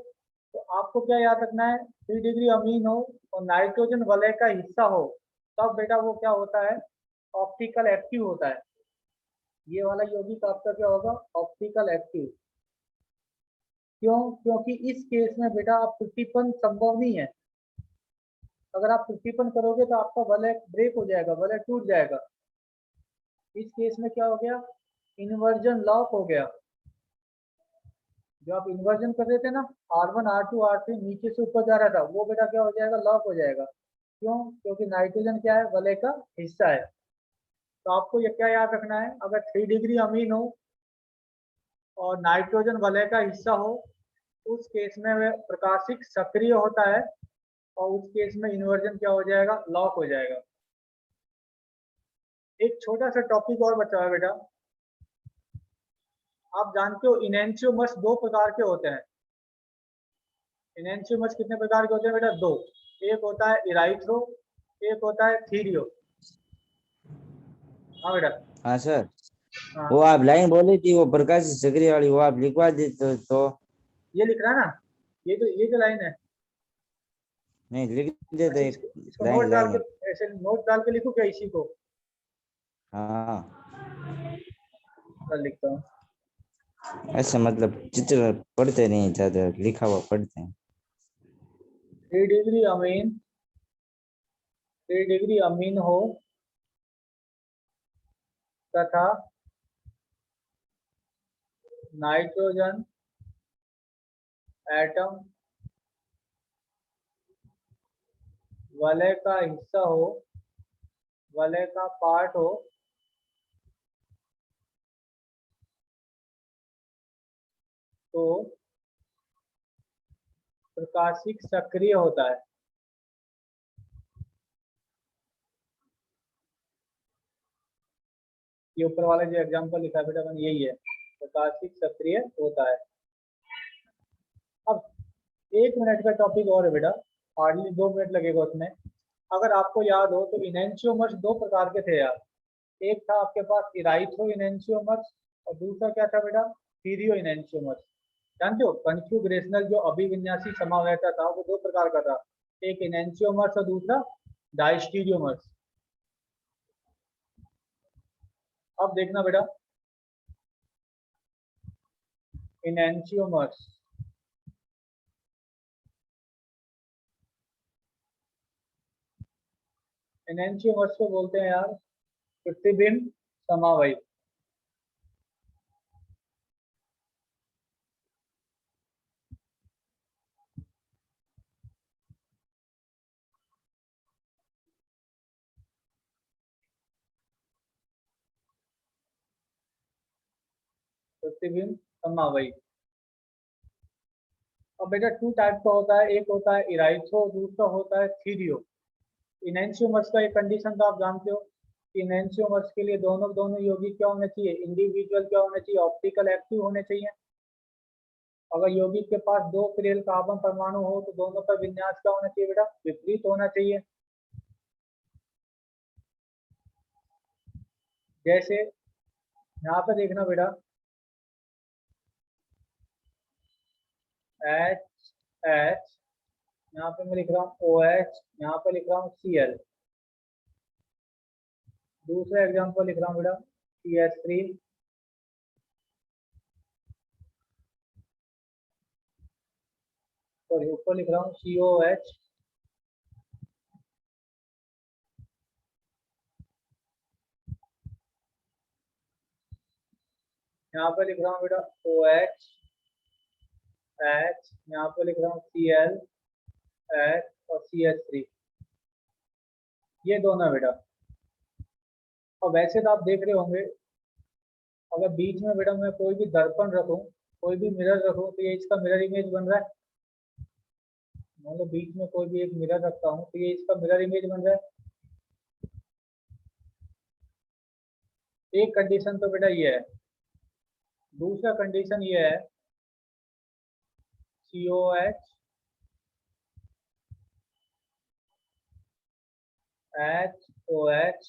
तो आपको क्या याद रखना है, 3 डिग्री अमीन हो और नाइट्रोजन वलय का हिस्सा हो, तब बेटा वो क्या होता है, ऑप्टिकल एक्टिव होता है। ये वाला यौगिक आपका क्या होगा, ऑप्टिकल एक्टिव। क्यों, क्योंकि इस केस में बेटा आप प्रतिपन्न संभव नहीं है। अगर आप प्रतिपन्न करोगे तो आपका वलय ब्रेक हो जाएगा, वलय टूट जाएगा। इस केस में क्या हो गया, इन्वर्जन लॉक हो गया। जो आप इन्वर्जन कर रहे थे ना, R1 R2 R3 नीचे से ऊपर जा रहा था, वो बेटा क्या हो जाएगा, लॉक हो जाएगा। क्यों, क्योंकि नाइट्रोजन क्या है, वलय का हिस्सा है। तो आपको ये क्या याद रखना है, अगर 3 डिग्री अमीन हो और नाइट्रोजन वलय का हिस्सा हो, उस केस में वह प्रकाशिक सक्रिय होता है और उस केस में इन्वर्जन क्या हो जाएगा, लॉक हो जाएगा। एक छोटा सा टॉपिक और बचा है बेटा, आप जानते हो इनएंशियोमर्स 2 प्रकार के होते हैं। इनएंशियोमर्स कितने प्रकार के होते हैं बेटा, 2। एक होता है इराइथ्रो, एक होता है थीरियो। हाँ बेटा। हाँ सर, हाँ, वो आप लाइन बोली थी वो प्रकाश सक्रिय वाली, वो आप लिखवा देते तो। ये लिख रहा है ना, ये जो लाइन है, नहीं लिख देते, एक इसको लाइन नोट डाल लाइन। के, ऐसे नोट डाल के लिखो क्या इसी को, हाँ, कल लिखता हूँ। ऐसे मतलब चित्र पढ़ते नहीं ज्यादा, लिखा हुआ पढ़ते हैं। 3 डिग्री अमीन, 3 डिग्री अमीन हो तथा नाइट्रोजन एटम वलय का हिस्सा हो, वलय का पार्ट हो, तो प्रकाशिक सक्रिय होता है। ये ऊपर वाला जो एग्जांपल लिखा है बेटा मैंने, यही है, प्रकाशिक सक्रिय होता है। अब 1 मिनट का टॉपिक और है बेटा, हार्डली 2 मिनट लगेगा उसमें। अगर आपको याद हो तो इनएंशियोमर्स 2 प्रकार के थे यार। एक था आपके पास इराइथ्रो इनएंशियोमर्स और दूसरा क्या था बेटा, थीरियो इनएंशियोमर्स। जानते हो कॉन्फ़िगरेशनल जो अभिविन्यासी समावयवता था वो 2 प्रकार का था, एक इनएंशियोमर्स और दूसरा डायस्टीरियोमर्स। अब देखना बेटा, इनएंशियोमर्स, इनएंशियोमर्स को बोलते हैं यार प्रतिबिंब समावयव। प्रतिबिंब समावयी। अब बेटा टू टाइप का होता है, एक होता है इराइथो, दूसरा होता है थीरियो। इनैंशियोमर्स का एक कंडीशन तो आप जानते हो कि इनैंशियोमर्स के लिए दोनों यौगिक क्या होने चाहिए, इंडिविजुअल क्या होने चाहिए, ऑप्टिकल एक्टिव होने चाहिए। अगर यौगिक के पास 2 क्रियल कार्बन परमाणु हो तो दोनों का विन्यास क्या होना चाहिए बेटा, विपरीत होना चाहिए। जैसे यहाँ पे देखना बेटा, एच एच, यहाँ पे मैं लिख रहा हूँ OH, यहाँ पे लिख रहा हूँ Cl। दूसरा एग्जांपल लिख रहा हूँ बेटा CH3, सॉरी ऊपर लिख रहा हूँ COH, यहाँ पे लिख रहा हूँ बेटा OH H, यहाँ पे लिख रहा हूँ Cl H और CH3, ये दोनों बेटा। और वैसे तो आप देख रहे होंगे, अगर बीच में बेटा मैं कोई भी दर्पण रखूं, कोई भी मिरर रखूं, तो ये इसका मिरर इमेज बन रहा है। मान लो बीच में कोई भी एक मिरर रखता हूं तो ये इसका मिरर इमेज बन रहा है। एक कंडीशन तो बेटा ये है। दूसरा कंडीशन ये है COH HOH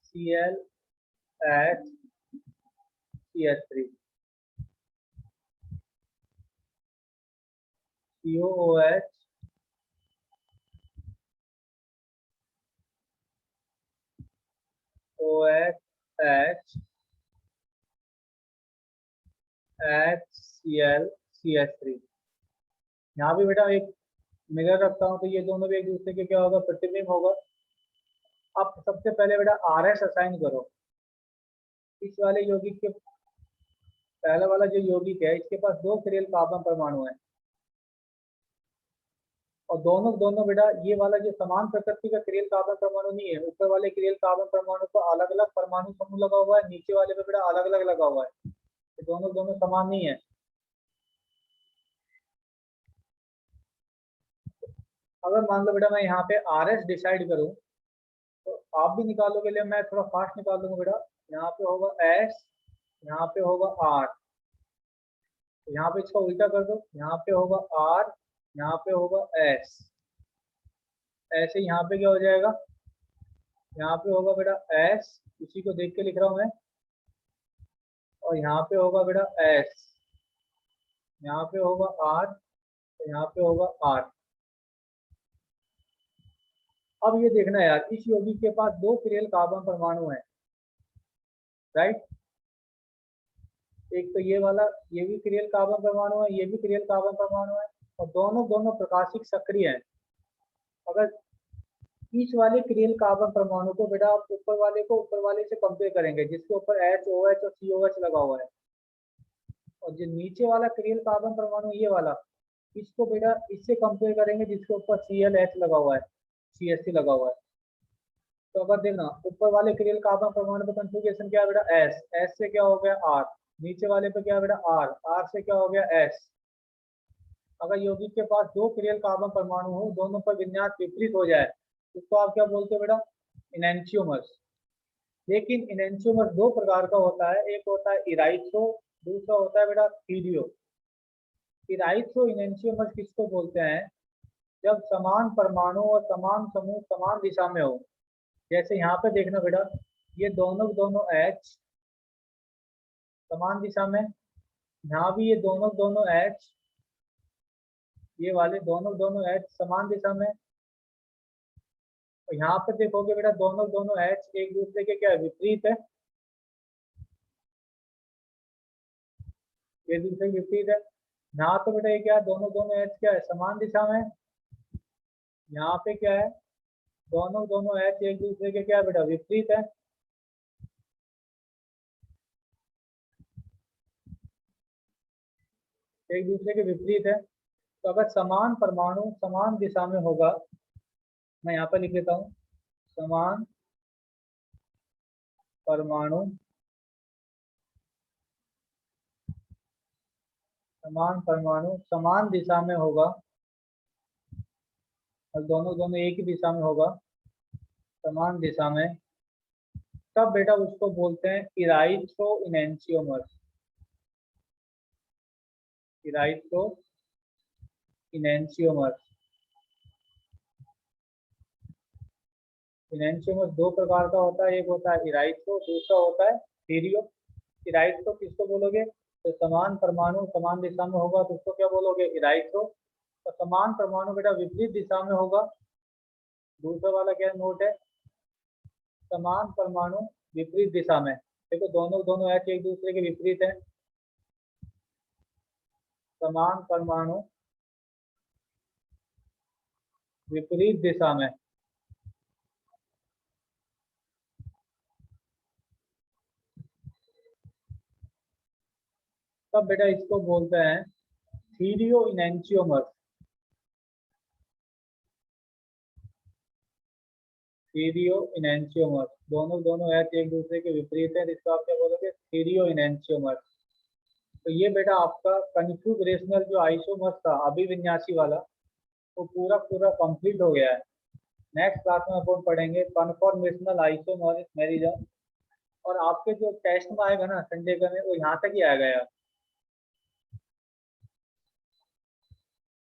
Cl H CH3 COOH OH H HCl CH3। यहाँ भी बेटा एक मिरर रखता हूँ तो ये दोनों भी एक दूसरे के क्या होगा, प्रतिबिंब होगा। अब सबसे पहले बेटा RS असाइन करो। इस वाले यौगिक के, पहला वाला जो यौगिक है इसके पास 2 क्रियल कार्बन परमाणु है और दोनों बेटा ये वाला जो समान प्रकृति का क्रियल कार्बन परमाणु नहीं है। ऊपर वाले क्रियल कार्बन परमाणु पर अलग अलग परमाणु समूह लगा हुआ है, नीचे वाले पे बेटा अलग अलग लगा हुआ है, तो दोनों समान नहीं है। अगर मान लो बेटा मैं यहाँ पे RS डिसाइड करूँ तो आप भी निकालोगे, ले मैं थोड़ा फास्ट निकाल दूंगा बेटा। यहाँ पे होगा S, यहाँ पे होगा R, तो यहाँ पे इसका उल्टा कर दो, यहाँ पे होगा R, यहाँ पे होगा S। ऐसे यहाँ पे क्या हो जाएगा, यहाँ पे होगा बेटा S, इसी को देख के लिख रहा हूँ मैं, और यहाँ पे होगा बेटा S, यहाँ पे होगा R, यहाँ पे होगा R। अब ये देखना यार, इस यौगिक के पास 2 क्रियल कार्बन परमाणु है, राइट। एक तो ये वाला, ये भी क्रियल कार्बन परमाणु है, ये भी क्रियल कार्बन परमाणु है, और दोनों प्रकाशिक सक्रिय हैं। अगर इस वाले क्रियल कार्बन परमाणु को बेटा आप ऊपर वाले से कंपेयर करेंगे जिसके ऊपर H OH और COH लगा हुआ है, और जो नीचे वाला क्रियल कार्बन परमाणु ये वाला, इसको बेटा इससे कंपेयर करेंगे जिसके ऊपर ClH लगा हुआ है, CH3 लगा हुआ है। तो अगर देखना ऊपर वाले क्रियल कार्बन परमाणु पर कॉन्फ़िगरेशन क्या है बेटा S, S से क्या हो गया R, नीचे वाले पे क्या है बेटा R, R से क्या हो गया S। अगर यौगिक के पास 2 क्रियल कार्बन परमाणु हो, दोनों पर विन्यास विपरीत हो जाए, इसको आप क्या बोलते हो बेटा, इनैंशियोमर्स। लेकिन इनैंशियोमर्स 2 प्रकार का होता है, एक होता है इराइथ्रो, दूसरा होता है बेटा थीरियो। इराइथ्रो इनैंशियोमर्स किसको बोलते हैं, जब समान परमाणु और समान समूह समान दिशा में हो। जैसे यहाँ पे देखना बेटा, ये दोनों H समान दिशा में, यहाँ भी ये दोनों H, ये वाले दोनों H समान दिशा में, और यहाँ पे देखोगे बेटा दोनों H एक दूसरे के क्या विपरीत है, एक दूसरे के विपरीत है। यहाँ पे बेटा ये क्या, दोनों H क्या है, समान दिशा में। यहाँ पे क्या है, दोनों H एक दूसरे के क्या बेटा विपरीत है। एक दूसरे के विपरीत है। तो अगर समान परमाणु समान दिशा में होगा, मैं यहाँ पर लिख लेता हूँ, समान परमाणु समान दिशा में होगा और दोनों एक ही दिशा में होगा, समान दिशा में, तब बेटा उसको बोलते हैं इराइथ्रो इनैंशियोमर्स। इराइथ्रो इनैंशियोमर्स। इनैंशियोमर्स दो प्रकार का होता है, एक होता है इराइथ्रो, दूसरा होता है थीरियो। इराइथ्रो किसको बोलोगे? तो समान परमाणु समान दिशा में होगा तो उसको क्या बोलोगे? इराइथ्रो। और समान परमाणु बेटा विपरीत दिशा में होगा, दूसरा वाला क्या नोट है? समान परमाणु विपरीत दिशा में। देखो दोनों ऐसे एक दूसरे के विपरीत है। समान परमाणु विपरीत दिशा में, तब बेटा इसको बोलते हैं थीरियो इनैंशियोमर्स। थीरियो इनैंशियोमर्स, दोनों ऐसे एक दूसरे के विपरीत है, इसको आप क्या बोलोगे? थीरियो इनैंशियोमर्स। तो ये बेटा आपका कन्फिगरेशनल जो आइसोमर्स था अभिविन्यासी वाला, वो पूरा कंप्लीट हो गया है। नेक्स्ट क्लास में अपन पढ़ेंगे कन्फॉर्मेशनल आइसोमर्स मेरिज्म। और आपके जो टेस्ट में आएगा ना संडे का में, वो यहाँ तक ही आएगा यार।